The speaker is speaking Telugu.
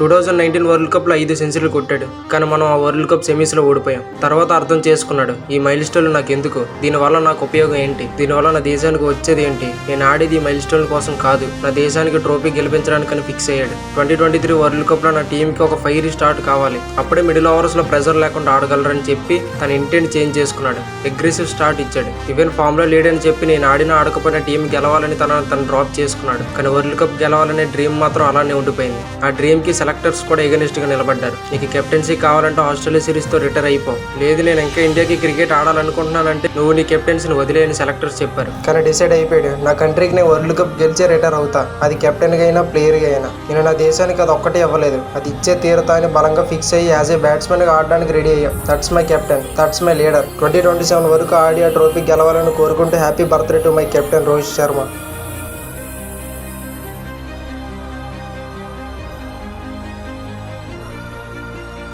2019 వరల్డ్ కప్ లో 5 సెంచరీలు కొట్టాడు. కానీ మనం ఆ వరల్డ్ కప్ సెమీస్ లో ఓడిపోయాం. తర్వాత అర్థం చేసుకున్నాడు, ఈ మైల్ స్టోన్ నాకు ఎందుకు, దీనివల్ల నాకు ఉపయోగం ఏంటి, దీనివల్ల నా దేశానికి వచ్చేది ఏంటి, నేను ఆడేది ఈ మైల్ స్టోన్ కోసం కాదు, నా దేశానికి ట్రోఫీ గెలిపించడానికి ఫిక్స్ అయ్యాడు. 2023 వరల్డ్ కప్ లో నా టీమ్ కి ఒక ఫైరీ స్టార్ట్ కావాలి, అప్పుడే మిడిల్ ఓవర్స్ లో ప్రెజర్ లేకుండా ఆడగలరని చెప్పి తన ఇంటెంట్ చేంజ్ చేసుకున్నాడు. అగ్రెసివ్ స్టార్ట్ ఇచ్చాడు. ఈవెన్ ఫామ్ లో లేడని చెప్పి నేను ఆడినా ఆడకపోయినా టీం గెలవాలని తను డ్రాప్ చేసుకున్నాడు. కానీ వరల్డ్ కప్ గెలవాలనే డ్రీమ్ మాత్రం అలానే ఉండిపోయింది. ఆ డ్రీమ్ కి సెలెక్టర్స్ కూడా ఎగనిస్ట్ గా నిలబడ్డారు. నీకు కెప్టెన్సీ కావాలంటే ఆస్ట్రేలియా సిరీస్ తో రిటైర్ అయిపో, లేదు నేను ఇంకా ఇండియాకి క్రికెట్ ఆడాలనుకుంటున్నానంటే నువ్వు నీ కెప్టెన్సీని వదిలేయని సెలెక్టర్స్ చెప్పారు. కానీ డిసైడ్ అయిపోయాడు, నా కంట్రీకి నేను వరల్డ్ కప్ గెలిచే రిటైర్ అవుతా, అది కెప్టెన్ గా అయినా ప్లేయర్ గా అయినా. నేను నా దేశానికి అది ఒక్కటే ఇవ్వలేదు, అది ఇచ్చే తీరుతా అని బలంగా ఫిక్స్ అయ్యి యాజ్ ఏ బ్యాట్స్మెన్ గా ఆడడానికి రెడీ అయ్యాం. That's my captain, that's my leader. 2027 వరకు ఆడి ఆ ట్రోఫీ గెలవాలని కోరుకుంటూ happy birthday to my captain Rohit Sharma.